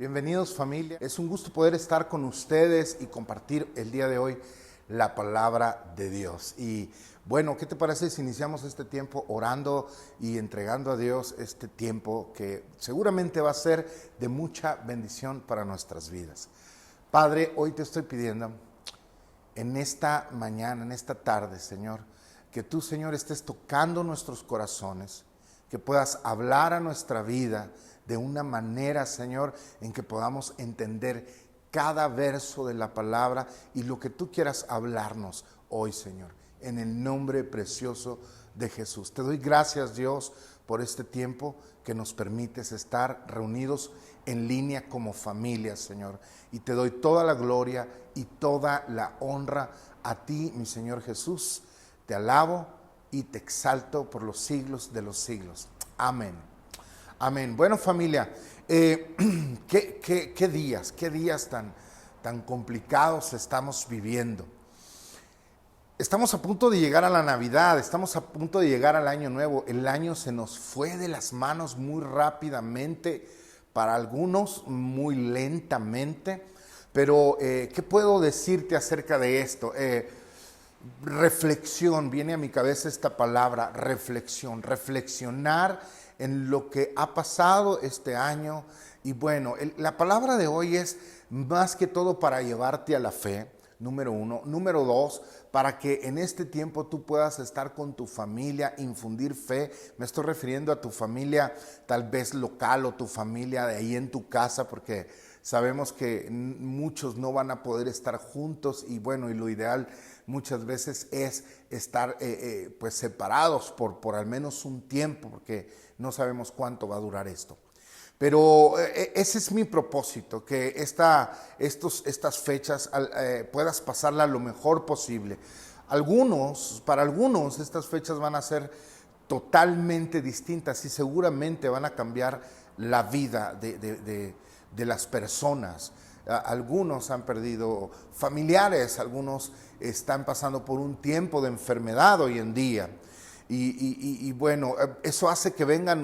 Bienvenidos, familia. Es un gusto poder estar con ustedes y compartir el día de hoy la palabra de Dios. Y bueno, ¿qué te parece si iniciamos este tiempo orando y entregando a Dios este tiempo que seguramente va a ser de mucha bendición para nuestras vidas? Padre, hoy te estoy pidiendo en esta mañana, en esta tarde, Señor, que tú, Señor, estés tocando nuestros corazones, que puedas hablar a nuestra vida de una manera, Señor, en que podamos entender cada verso de la palabra y lo que tú quieras hablarnos hoy, Señor, en el nombre precioso de Jesús. Te doy gracias, Dios, por este tiempo que nos permites estar reunidos en línea como familia, Señor. Y te doy toda la gloria y toda la honra a ti, mi Señor Jesús. Te alabo y te exalto por los siglos de los siglos. Amén. Amén. Bueno, familia, ¿qué días tan complicados estamos viviendo? Estamos a punto de llegar a la Navidad, estamos a punto de llegar al Año Nuevo. El año se nos fue de las manos muy rápidamente, para algunos muy lentamente. Pero, ¿qué puedo decirte acerca de esto? Reflexión, viene a mi cabeza esta palabra, reflexión, reflexionar en lo que ha pasado este año. Y bueno, la palabra de hoy es más que todo para llevarte a la fe, número uno. Número dos, para que en este tiempo tú puedas estar con tu familia, infundir fe. Me estoy refiriendo a tu familia tal vez local o tu familia de ahí en tu casa, porque sabemos que muchos no van a poder estar juntos y bueno, y lo ideal muchas veces es estar pues separados por al menos un tiempo, porque no sabemos cuánto va a durar esto. Pero ese es mi propósito, que estas fechas puedas pasarla lo mejor posible. Para algunos estas fechas van a ser totalmente distintas y seguramente van a cambiar la vida de las personas. Algunos han perdido familiares, algunos están pasando por un tiempo de enfermedad hoy en día. Y bueno, eso hace que venga a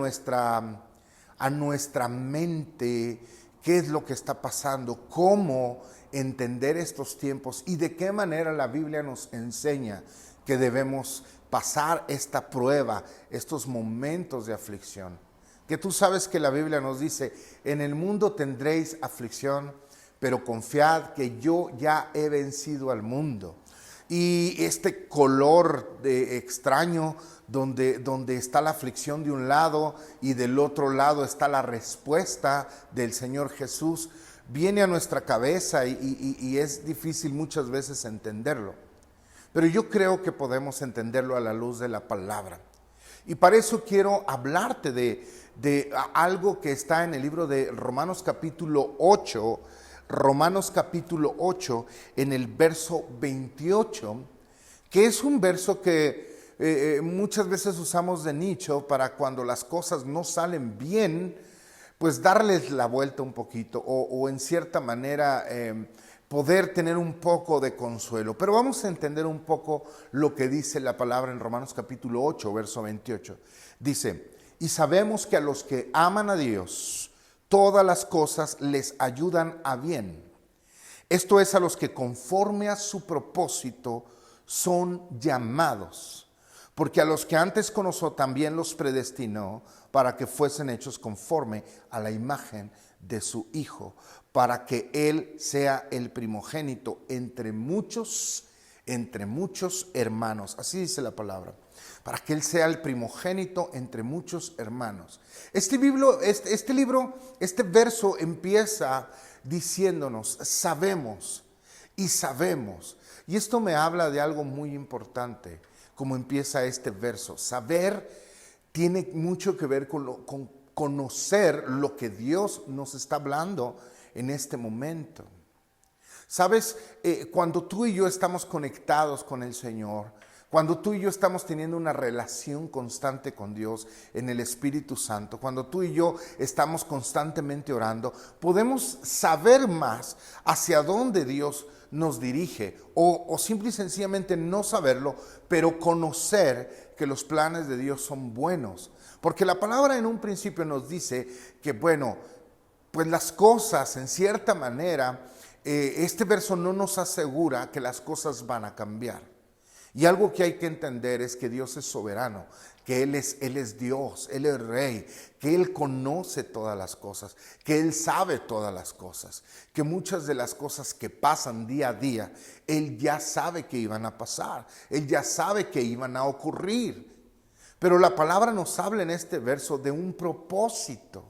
nuestra mente qué es lo que está pasando, cómo entender estos tiempos y de qué manera la Biblia nos enseña que debemos pasar esta prueba, estos momentos de aflicción. Que tú sabes que la Biblia nos dice, en el mundo tendréis aflicción, pero confiad que yo ya he vencido al mundo. Y este color extraño donde está la aflicción de un lado y del otro lado está la respuesta del Señor Jesús, viene a nuestra cabeza y es difícil muchas veces entenderlo. Pero yo creo que podemos entenderlo a la luz de la palabra. Y para eso quiero hablarte de algo que está en el libro de Romanos capítulo 8, en el verso 28, que es un verso que muchas veces usamos de nicho para cuando las cosas no salen bien, pues darles la vuelta un poquito o en cierta manera poder tener un poco de consuelo. Pero vamos a entender un poco lo que dice la palabra en Romanos capítulo 8, verso 28. Dice, y sabemos que a los que aman a Dios, todas las cosas les ayudan a bien. Esto es a los que conforme a su propósito son llamados. Porque a los que antes conoció también los predestinó para que fuesen hechos conforme a la imagen de su Hijo, para que Él sea el primogénito entre muchos hermanos. Así dice la palabra. Para que Él sea el primogénito entre muchos hermanos. Este verso empieza diciéndonos, sabemos y sabemos. Y esto me habla de algo muy importante, como empieza este verso. Saber tiene mucho que ver con conocer lo que Dios nos está hablando en este momento. Sabes, cuando tú y yo estamos conectados con el Señor, cuando tú y yo estamos teniendo una relación constante con Dios en el Espíritu Santo, cuando tú y yo estamos constantemente orando, podemos saber más hacia dónde Dios nos dirige o simple y sencillamente no saberlo, pero conocer que los planes de Dios son buenos. Porque la palabra en un principio nos dice que, bueno, pues las cosas, en cierta manera, este verso no nos asegura que las cosas van a cambiar. Y algo que hay que entender es que Dios es soberano, que Él es Dios, Él es Rey, que Él conoce todas las cosas, que Él sabe todas las cosas, que muchas de las cosas que pasan día a día, Él ya sabe que iban a pasar, Él ya sabe que iban a ocurrir. Pero la palabra nos habla en este verso de un propósito.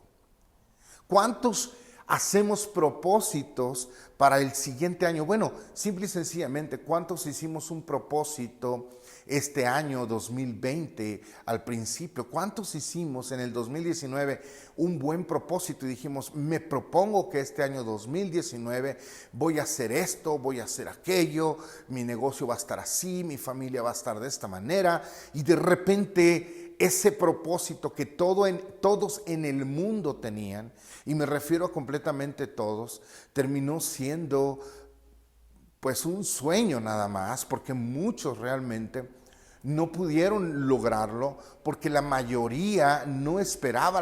¿Cuántos hacemos propósitos para el siguiente año? Bueno, simple y sencillamente, ¿cuántos hicimos un propósito este año 2020 al principio? ¿Cuántos hicimos en el 2019 un buen propósito y dijimos, me propongo que este año 2019 voy a hacer esto, voy a hacer aquello, mi negocio va a estar así, mi familia va a estar de esta manera, y de repente ese propósito que todos en el mundo tenían, y me refiero a completamente todos, terminó siendo pues un sueño nada más, porque muchos realmente no pudieron lograrlo, porque la mayoría no esperaba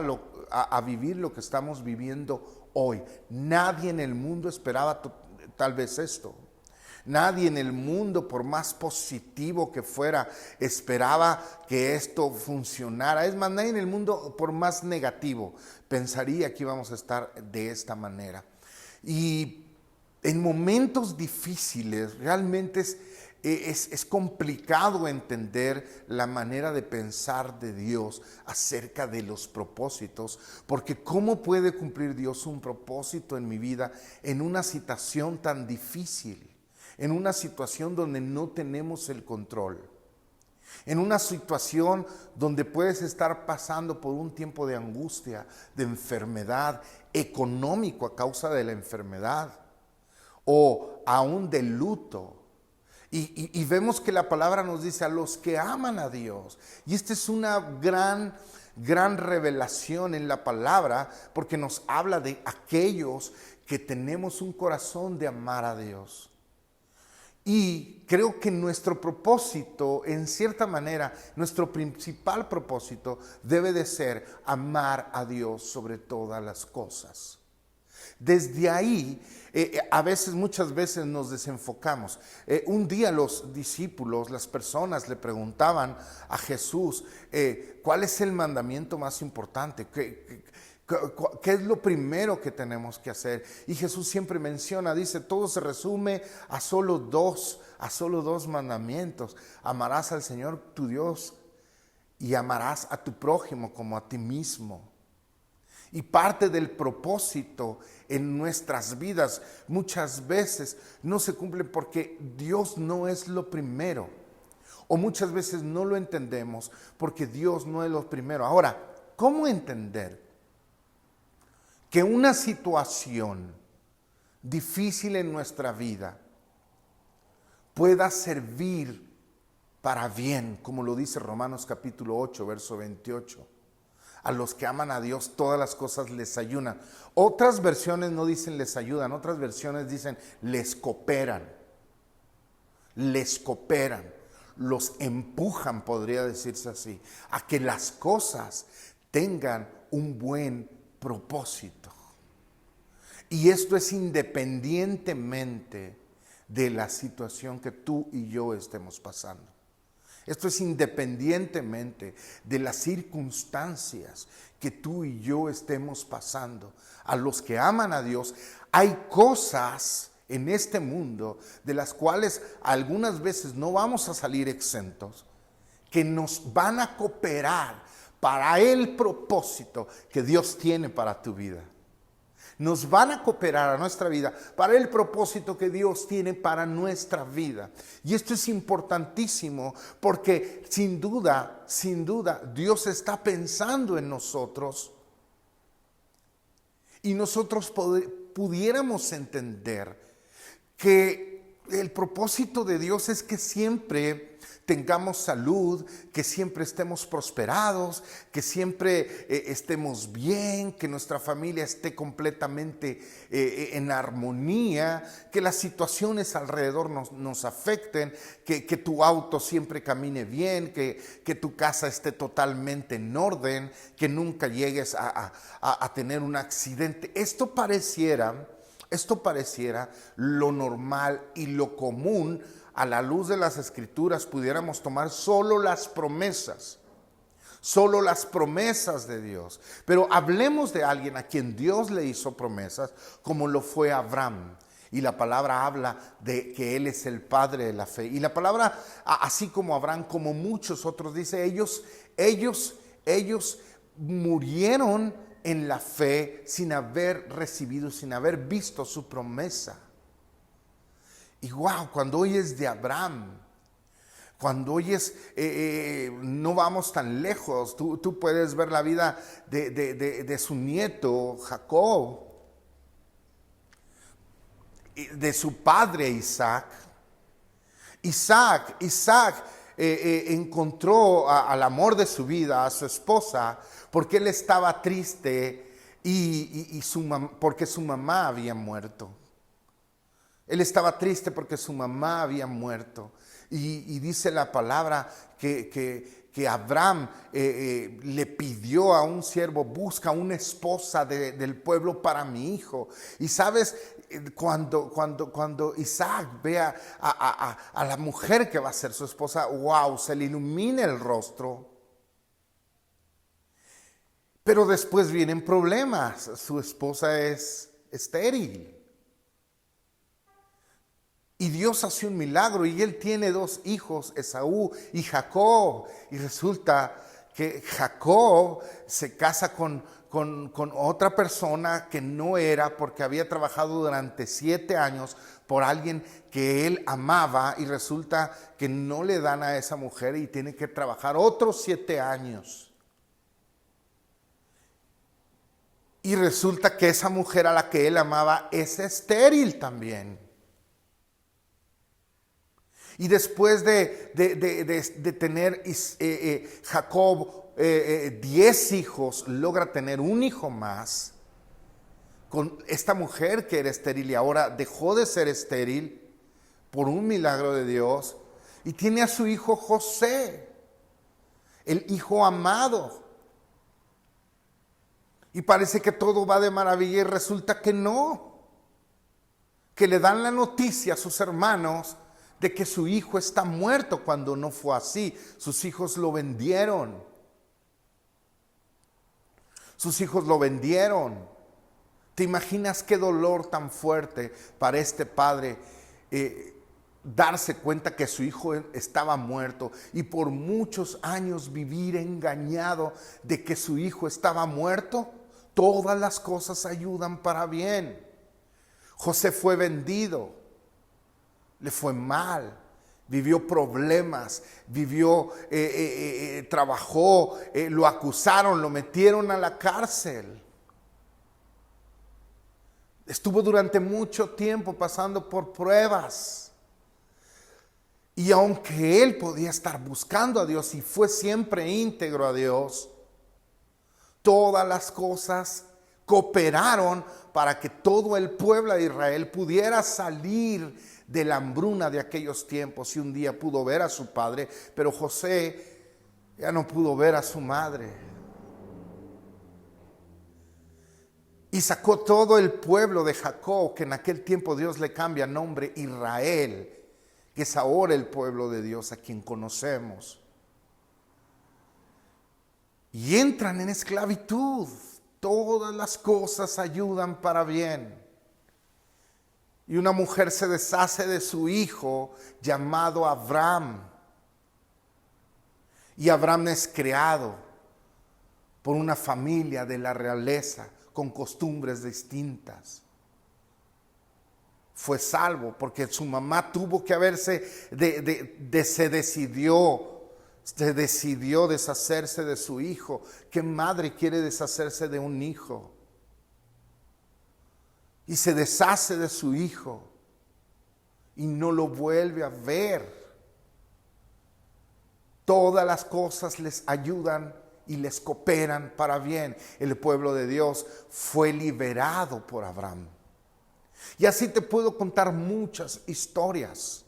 a vivir lo que estamos viviendo hoy. Nadie en el mundo esperaba tal vez esto. Nadie en el mundo, por más positivo que fuera, esperaba que esto funcionara. Es más, nadie en el mundo, por más negativo, pensaría que íbamos a estar de esta manera. Y en momentos difíciles realmente es complicado entender la manera de pensar de Dios acerca de los propósitos, porque ¿cómo puede cumplir Dios un propósito en mi vida en una situación tan difícil? En una situación donde no tenemos el control, en una situación donde puedes estar pasando por un tiempo de angustia, de enfermedad, económico a causa de la enfermedad, o aún de luto. Y vemos que la palabra nos dice a los que aman a Dios. Y esta es una gran revelación en la palabra, porque nos habla de aquellos que tenemos un corazón de amar a Dios. Y creo que nuestro propósito, en cierta manera, nuestro principal propósito debe de ser amar a Dios sobre todas las cosas. Desde ahí, muchas veces nos desenfocamos. Un día los discípulos, las personas le preguntaban a Jesús, ¿cuál es el mandamiento más importante? ¿Qué es lo primero que tenemos que hacer? Y Jesús siempre menciona, dice, todo se resume a solo dos mandamientos. Amarás al Señor tu Dios y amarás a tu prójimo como a ti mismo. Y parte del propósito en nuestras vidas muchas veces no se cumple porque Dios no es lo primero. O muchas veces no lo entendemos porque Dios no es lo primero. Ahora, ¿cómo entender que una situación difícil en nuestra vida pueda servir para bien, como lo dice Romanos capítulo 8, verso 28? A los que aman a Dios, todas las cosas les ayudan. Otras versiones no dicen les ayudan, otras versiones dicen les cooperan. Les cooperan, los empujan, podría decirse así, a que las cosas tengan un buen propósito. Y esto es independientemente de la situación que tú y yo estemos pasando. Esto es independientemente de las circunstancias que tú y yo estemos pasando. A los que aman a Dios, hay cosas en este mundo de las cuales algunas veces no vamos a salir exentos, que nos van a cooperar para el propósito que Dios tiene para tu vida. Nos van a cooperar a nuestra vida para el propósito que Dios tiene para nuestra vida. Y esto es importantísimo porque sin duda, Dios está pensando en nosotros y nosotros pudiéramos entender que El propósito de Dios es que siempre tengamos salud, que siempre estemos prosperados, que siempre estemos bien, que nuestra familia esté completamente en armonía, que las situaciones alrededor nos afecten, que tu auto siempre camine bien, que tu casa esté totalmente en orden, que nunca llegues a tener un accidente. Esto pareciera lo normal y lo común. A la luz de las Escrituras pudiéramos tomar solo las promesas de Dios. Pero hablemos de alguien a quien Dios le hizo promesas, como lo fue Abraham. Y la palabra habla de que él es el padre de la fe. Y la palabra, así como Abraham, como muchos otros, dice, ellos murieron en la fe sin haber recibido, sin haber visto su promesa. Y wow, cuando oyes de Abraham, cuando oyes, no vamos tan lejos, tú puedes ver la vida de su nieto Jacob, de su padre Isaac. Isaac encontró al amor de su vida, a su esposa, porque él estaba triste porque su mamá había muerto. Él estaba triste porque su mamá había muerto. Y dice la palabra que Abraham le pidió a un siervo, busca una esposa del pueblo para mi hijo. Y sabes, cuando Isaac ve a la mujer que va a ser su esposa, wow, se le ilumina el rostro. Pero después vienen problemas. Su esposa es estéril. Y Dios hace un milagro y él tiene 2 hijos, Esaú y Jacob. Y resulta que Jacob se casa con otra persona que no era, porque había trabajado durante 7 años por alguien que él amaba, y resulta que no le dan a esa mujer y tiene que trabajar otros 7 años. Y resulta que esa mujer a la que él amaba es estéril también. Y después de tener Jacob 10 hijos, logra tener un hijo más con esta mujer que era estéril, y ahora dejó de ser estéril por un milagro de Dios, y tiene a su hijo José, el hijo amado. Y parece que todo va de maravilla y resulta que no, que le dan la noticia a sus hermanos de que su hijo está muerto, cuando no fue así. Sus hijos lo vendieron. ¿Te imaginas qué dolor tan fuerte para este padre darse cuenta que su hijo estaba muerto, y por muchos años vivir engañado de que su hijo estaba muerto? Todas las cosas ayudan para bien. José fue vendido. Le fue mal, vivió problemas, trabajó, lo acusaron, lo metieron a la cárcel. Estuvo durante mucho tiempo pasando por pruebas. Y aunque él podía estar buscando a Dios y fue siempre íntegro a Dios, todas las cosas cooperaron para que todo el pueblo de Israel pudiera salir de la hambruna de aquellos tiempos. Y un día pudo ver a su padre, pero José ya no pudo ver a su madre. Y sacó todo el pueblo de Jacob, que en aquel tiempo Dios le cambia nombre, Israel, que es ahora el pueblo de Dios a quien conocemos. Y entran en esclavitud. Todas las cosas ayudan para bien. Y una mujer se deshace de su hijo llamado Abraham. Y Abraham es creado por una familia de la realeza con costumbres distintas. Fue salvo porque su mamá tuvo que se decidió deshacerse de su hijo. ¿Qué madre quiere deshacerse de un hijo? Y se deshace de su hijo. y no lo vuelve a ver. Todas las cosas les ayudan y les cooperan para bien. El pueblo de Dios fue liberado por Abraham. Y así te puedo contar muchas historias.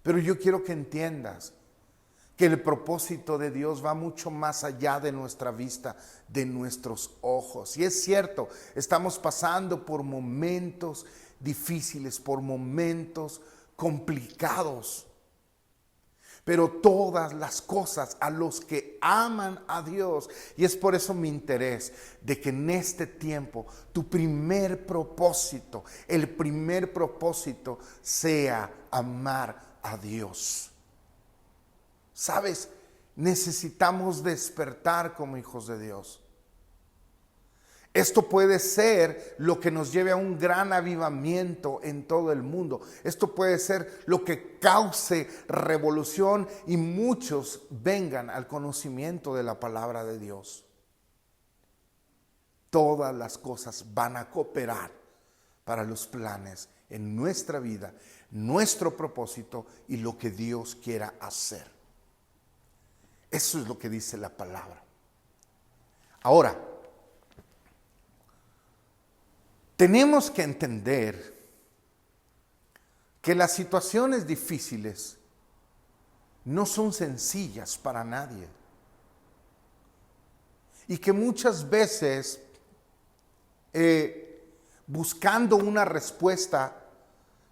Pero yo quiero que entiendas que el propósito de Dios va mucho más allá de nuestra vista, de nuestros ojos. Y es cierto, estamos pasando por momentos difíciles, por momentos complicados. Pero todas las cosas a los que aman a Dios, y es por eso mi interés de que en este tiempo tu primer propósito, el primer propósito sea amar a Dios. ¿Sabes? Necesitamos despertar como hijos de Dios. Esto puede ser lo que nos lleve a un gran avivamiento en todo el mundo. Esto puede ser lo que cause revolución y muchos vengan al conocimiento de la palabra de Dios. Todas las cosas van a cooperar para los planes en nuestra vida, nuestro propósito y lo que Dios quiera hacer. Eso es lo que dice la palabra. Ahora, tenemos que entender que las situaciones difíciles no son sencillas para nadie. Y que muchas veces, buscando una respuesta,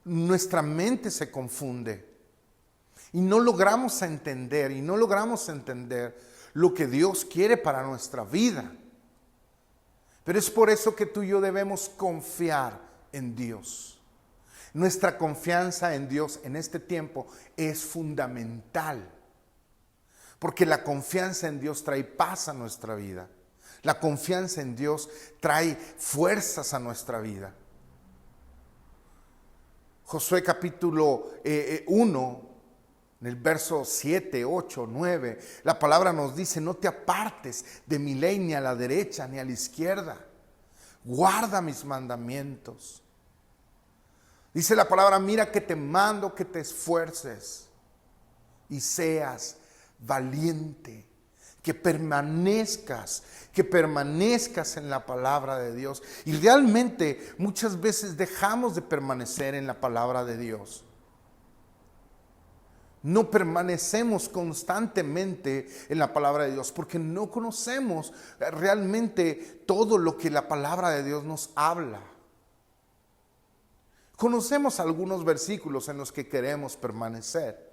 nuestra mente se confunde. Y no logramos entender lo que Dios quiere para nuestra vida. Pero es por eso que tú y yo debemos confiar en Dios. Nuestra confianza en Dios en este tiempo es fundamental. Porque la confianza en Dios trae paz a nuestra vida. La confianza en Dios trae fuerzas a nuestra vida. Josué capítulo 1, en el verso 7, 8, 9, la palabra nos dice: no te apartes de mi ley ni a la derecha ni a la izquierda. Guarda mis mandamientos. Dice la palabra: mira que te mando que te esfuerces y seas valiente, que permanezcas en la palabra de Dios. Y realmente muchas veces dejamos de permanecer en la palabra de Dios. No permanecemos constantemente en la palabra de Dios porque no conocemos realmente todo lo que la palabra de Dios nos habla. Conocemos algunos versículos en los que queremos permanecer.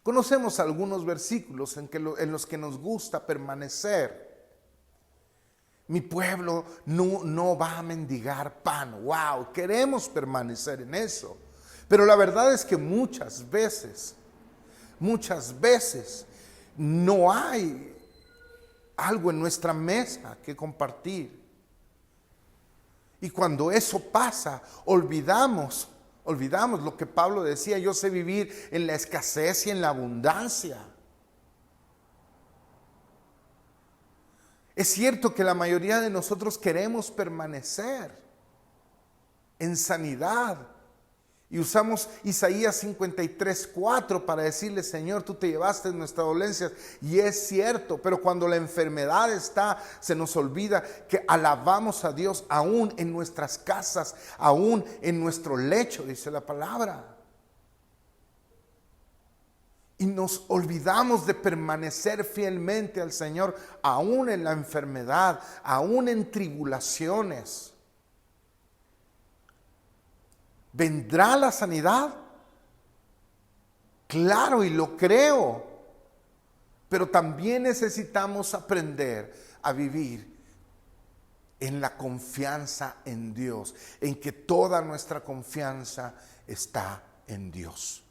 Conocemos algunos versículos en los que nos gusta permanecer. Mi pueblo no va a mendigar pan. Wow, queremos permanecer en eso. Pero la verdad es que muchas veces no hay algo en nuestra mesa que compartir. Y cuando eso pasa, olvidamos lo que Pablo decía: yo sé vivir en la escasez y en la abundancia. Es cierto que la mayoría de nosotros queremos permanecer en sanidad. Y usamos Isaías 53:4 para decirle: Señor, tú te llevaste nuestras dolencias. Y es cierto, pero cuando la enfermedad está, se nos olvida que alabamos a Dios aún en nuestras casas, aún en nuestro lecho, dice la palabra. Y nos olvidamos de permanecer fielmente al Señor, aún en la enfermedad, aún en tribulaciones. ¿Vendrá la sanidad? Claro, y lo creo. Pero también necesitamos aprender a vivir en la confianza en Dios, en que toda nuestra confianza está en Dios.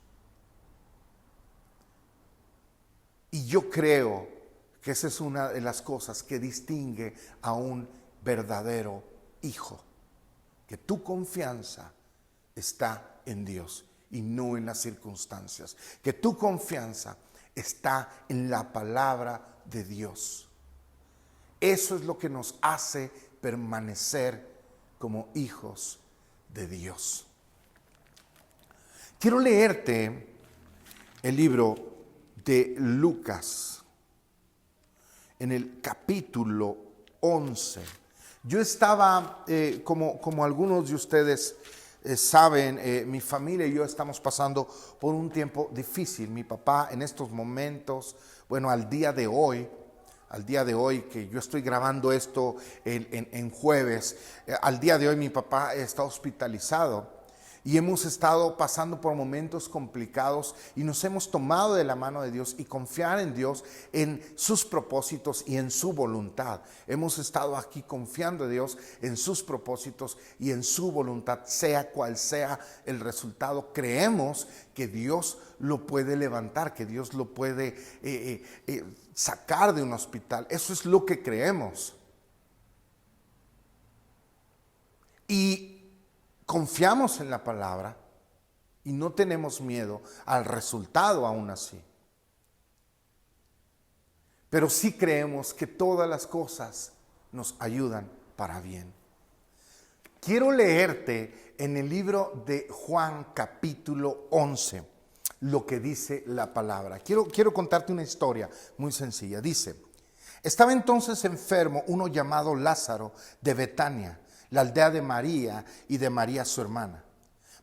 Y yo creo que esa es una de las cosas que distingue a un verdadero hijo, que tu confianza está en Dios y no en las circunstancias, que tu confianza está en la palabra de Dios. Eso es lo que nos hace permanecer como hijos de Dios. Quiero leerte el libro de Lucas en el capítulo 11. Yo estaba, como algunos de ustedes saben, mi familia y yo estamos pasando por un tiempo difícil. Mi papá en estos momentos, bueno, al día de hoy que yo estoy grabando esto en jueves, al día de hoy mi papá está hospitalizado. Y hemos estado pasando por momentos complicados y nos hemos tomado de la mano de Dios y confiar en Dios, en sus propósitos y en su voluntad. Hemos estado aquí confiando en Dios, en sus propósitos y en su voluntad, sea cual sea el resultado. Creemos que Dios lo puede levantar, que Dios lo puede sacar de un hospital. Eso es lo que creemos. Y confiamos en la palabra y no tenemos miedo al resultado aún así. Pero sí creemos que todas las cosas nos ayudan para bien. Quiero leerte en el libro de Juan capítulo 11 lo que dice la palabra. Quiero contarte una historia muy sencilla. Dice: estaba entonces enfermo uno llamado Lázaro de Betania, la aldea de María y de María su hermana.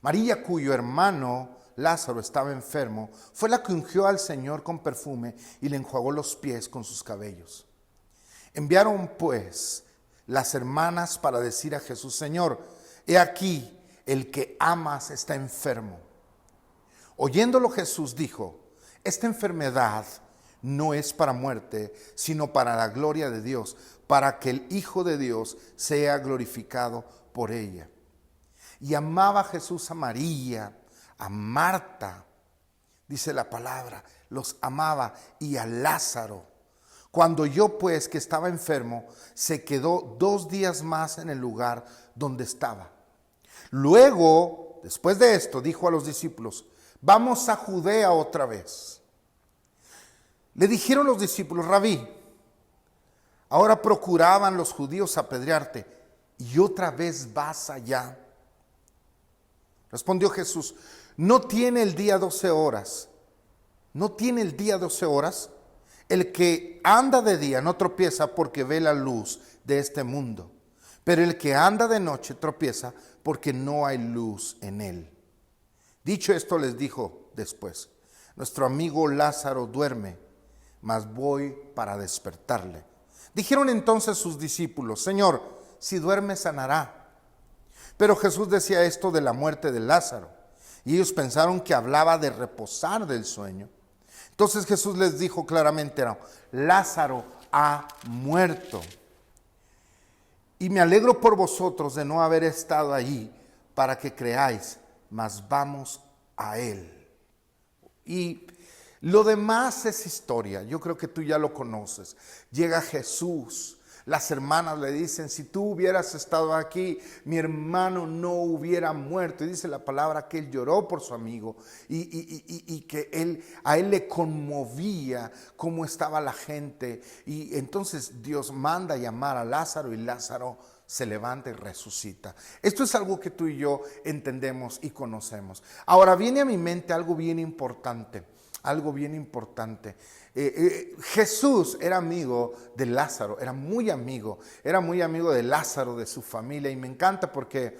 María, cuyo hermano Lázaro estaba enfermo, fue la que ungió al Señor con perfume y le enjuagó los pies con sus cabellos. Enviaron pues las hermanas para decir a Jesús: Señor, he aquí, el que amas está enfermo. Oyéndolo Jesús dijo: esta enfermedad no es para muerte, sino para la gloria de Dios, para que el Hijo de Dios sea glorificado por ella. Y amaba Jesús a María, a Marta, dice la palabra, los amaba, y a Lázaro. Cuando oyó pues que estaba enfermo, se quedó 2 días más en el lugar donde estaba. Luego, después de esto, dijo a los discípulos: vamos a Judea otra vez. Le dijeron los discípulos: Rabí, ahora procuraban los judíos apedrearte, y otra vez vas allá. Respondió Jesús: ¿no tiene el día 12 horas? ¿No tiene el día 12 horas? El que anda de día no tropieza porque ve la luz de este mundo, pero el que anda de noche tropieza porque no hay luz en él. Dicho esto, les dijo después: nuestro amigo Lázaro duerme, mas voy para despertarle. Dijeron entonces sus discípulos: Señor, si duerme sanará. Pero Jesús decía esto de la muerte de Lázaro, y ellos pensaron que hablaba de reposar del sueño. Entonces Jesús les dijo claramente: no, Lázaro ha muerto. Y me alegro por vosotros de no haber estado allí para que creáis, mas vamos a él. Y lo demás es historia. Yo creo que tú ya lo conoces. Llega Jesús. Las hermanas le dicen: si tú hubieras estado aquí, mi hermano no hubiera muerto. Y dice la palabra que él lloró por su amigo y que a él le conmovía cómo estaba la gente. Y entonces Dios manda llamar a Lázaro y Lázaro se levanta y resucita. Esto es algo que tú y yo entendemos y conocemos. Ahora viene a mi mente algo bien importante. Jesús era amigo de Lázaro, era muy amigo de Lázaro, de su familia, y me encanta porque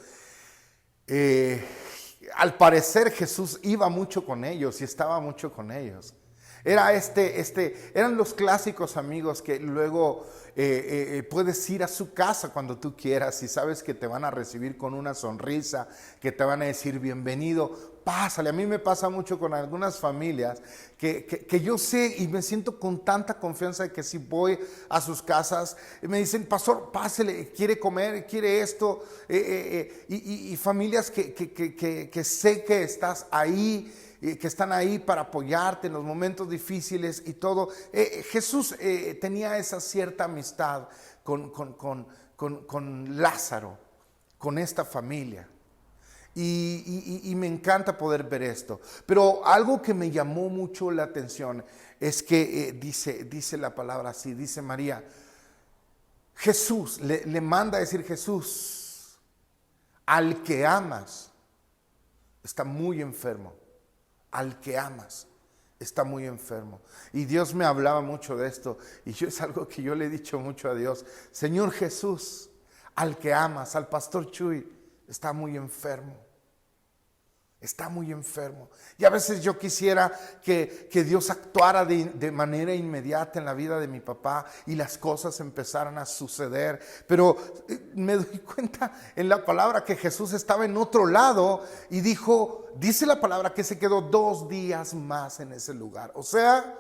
al parecer Jesús iba mucho con ellos y estaba mucho con ellos. Eran los clásicos amigos que luego puedes ir a su casa cuando tú quieras y sabes que te van a recibir con una sonrisa, que te van a decir bienvenido, pásale. A mí me pasa mucho con algunas familias que yo sé y me siento con tanta confianza de que si voy a sus casas, me dicen: pastor, pásele, quiere comer, quiere esto, y familias que sé que estás ahí, que están ahí para apoyarte en los momentos difíciles y todo. Jesús tenía esa cierta amistad con Lázaro, con esta familia. Y me encanta poder ver esto. Pero algo que me llamó mucho la atención es que dice la palabra así, dice María, Jesús, le manda a decir Jesús, al que amas está muy enfermo. al que amas, está muy enfermo. Y Dios me hablaba mucho de esto, y es algo que yo le he dicho mucho a Dios. Señor Jesús, al que amas, al pastor Chuy, está muy enfermo. Está muy enfermo. Y a veces yo quisiera que Dios actuara de manera inmediata en la vida de mi papá y las cosas empezaran a suceder. Pero me doy cuenta en la palabra que Jesús estaba en otro lado y dice la palabra que se quedó 2 días más en ese lugar. O sea,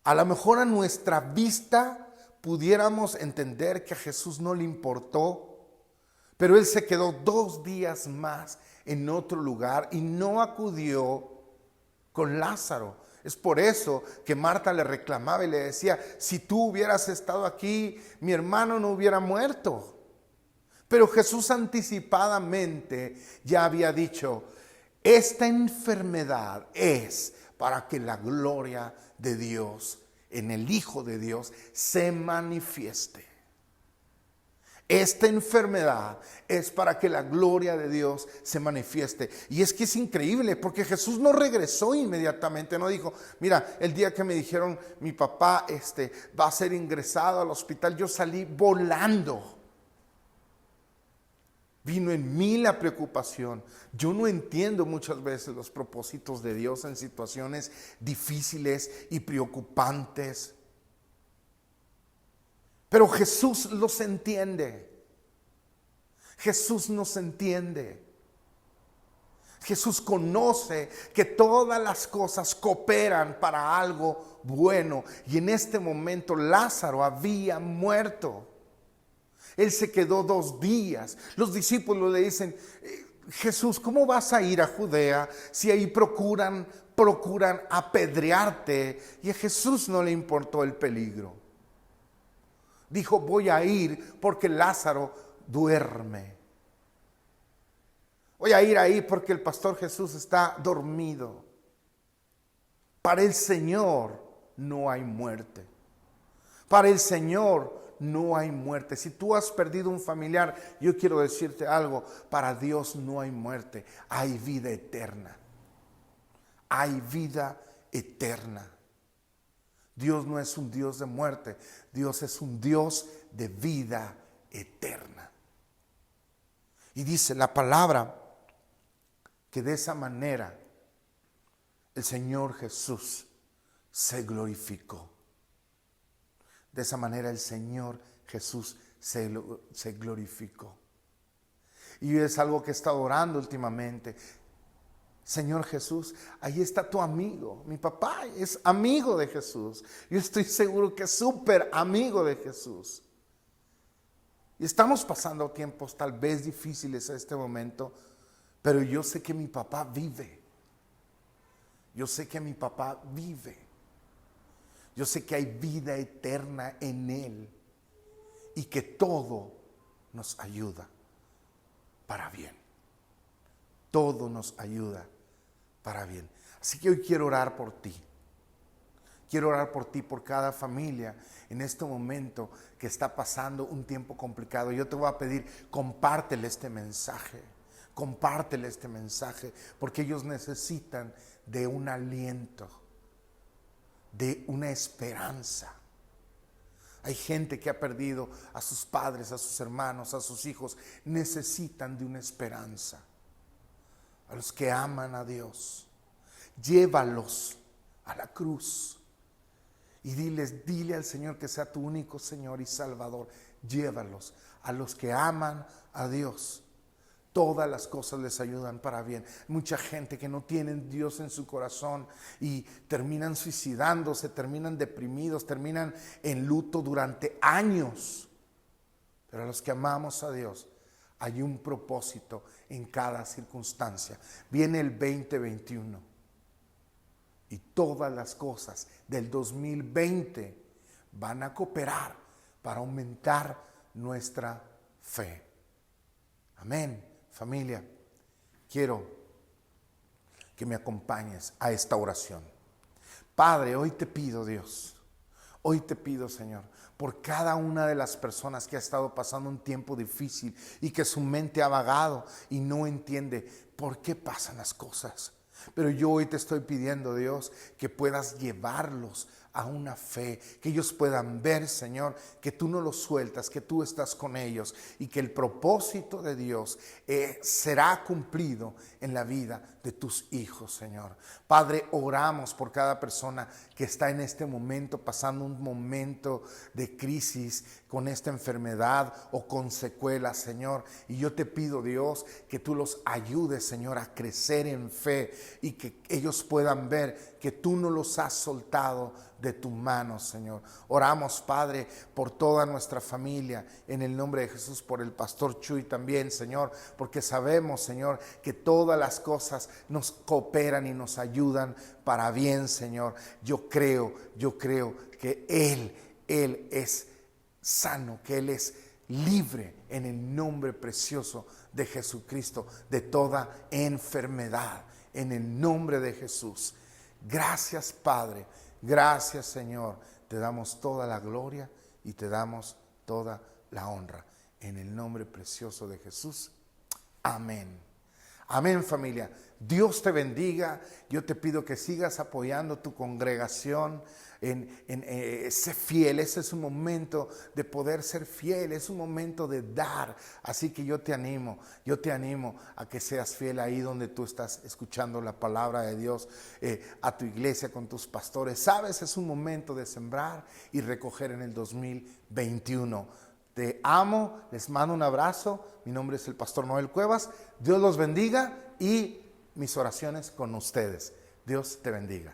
a lo mejor a nuestra vista pudiéramos entender que a Jesús no le importó, pero Él se quedó 2 días más en otro lugar y no acudió con Lázaro. Es por eso que Marta le reclamaba y le decía, si tú hubieras estado aquí, mi hermano no hubiera muerto. Pero Jesús anticipadamente ya había dicho, esta enfermedad es para que la gloria de Dios en el Hijo de Dios se manifieste. Esta enfermedad es para que la gloria de Dios se manifieste. Y es que es increíble porque Jesús no regresó inmediatamente, no dijo, mira, el día que me dijeron mi papá va a ser ingresado al hospital, yo salí volando. Vino en mí la preocupación. Yo no entiendo muchas veces los propósitos de Dios en situaciones difíciles y preocupantes. Pero Jesús los entiende. Jesús nos entiende. Jesús conoce que todas las cosas cooperan para algo bueno. Y en este momento Lázaro había muerto. Él se quedó 2 días. Los discípulos le dicen, Jesús, ¿cómo vas a ir a Judea si ahí procuran apedrearte? Y a Jesús no le importó el peligro. Dijo, voy a ir porque Lázaro duerme. Voy a ir ahí porque el pastor Jesús está dormido. Para el Señor no hay muerte. Para el Señor no hay muerte. Si tú has perdido un familiar, yo quiero decirte algo. Para Dios no hay muerte. Hay vida eterna. Hay vida eterna. Dios no es un Dios de muerte, Dios es un Dios de vida eterna. Y dice la palabra que de esa manera el Señor Jesús se glorificó. De esa manera el Señor Jesús se glorificó. Y es algo que he estado orando últimamente. Señor Jesús, ahí está tu amigo. Mi papá es amigo de Jesús. Yo estoy seguro que es súper amigo de Jesús. Y estamos pasando tiempos tal vez difíciles en este momento, pero yo sé que mi papá vive. Yo sé que mi papá vive. Yo sé que hay vida eterna en Él y que todo nos ayuda para bien. Todo nos ayuda para bien. Así que hoy quiero orar por ti. Quiero orar por ti, por cada familia en este momento que está pasando un tiempo complicado. Yo te voy a pedir, compártele este mensaje. Compártele este mensaje porque ellos necesitan de un aliento, de una esperanza. Hay gente que ha perdido a sus padres, a sus hermanos, a sus hijos. Necesitan de una esperanza. A los que aman a Dios, llévalos a la cruz y dile al Señor que sea tu único Señor y Salvador. Llévalos. A los que aman a Dios, todas las cosas les ayudan para bien. Mucha gente que no tiene Dios en su corazón y terminan suicidándose, terminan deprimidos, terminan en luto durante años. Pero a los que amamos a Dios, hay un propósito en cada circunstancia. Viene el 2021 y todas las cosas del 2020 van a cooperar para aumentar nuestra fe. Amén, familia. Quiero que me acompañes a esta oración. Padre, hoy te pido, Dios, hoy te pido, Señor, por cada una de las personas que ha estado pasando un tiempo difícil y que su mente ha vagado y no entiende por qué pasan las cosas. Pero yo hoy te estoy pidiendo, Dios, que puedas llevarlos a una fe, que ellos puedan ver, Señor, que tú no los sueltas, que tú estás con ellos y que el propósito de Dios será cumplido en la vida de tus hijos, Señor. Padre, oramos por cada persona que está en este momento pasando un momento de crisis con esta enfermedad o con secuelas, Señor. Y yo te pido, Dios, que tú los ayudes, Señor, a crecer en fe y que ellos puedan ver que tú no los has soltado de tu mano, Señor. Oramos, Padre, por toda nuestra familia, en el nombre de Jesús, por el pastor Chuy también, Señor, porque sabemos, Señor, que todas las cosas nos cooperan y nos ayudan para bien, Señor. Yo creo que Él es sano, que Él es libre en el nombre precioso de Jesucristo de toda enfermedad, en el nombre de Jesús. Gracias, Padre. Gracias, Señor. Te damos toda la gloria y te damos toda la honra. En el nombre precioso de Jesús. Amén. Amén, familia. Dios te bendiga. Yo te pido que sigas apoyando tu congregación. Sé fiel. Ese es un momento de poder ser fiel. Es un momento de dar. Así que yo te animo a que seas fiel ahí donde tú estás escuchando la palabra de Dios, a tu iglesia con tus pastores. Sabes, es un momento de sembrar y recoger en el 2021. Te amo, les mando un abrazo. Mi nombre es el pastor Noel Cuevas. Dios los bendiga y mis oraciones con ustedes. Dios te bendiga.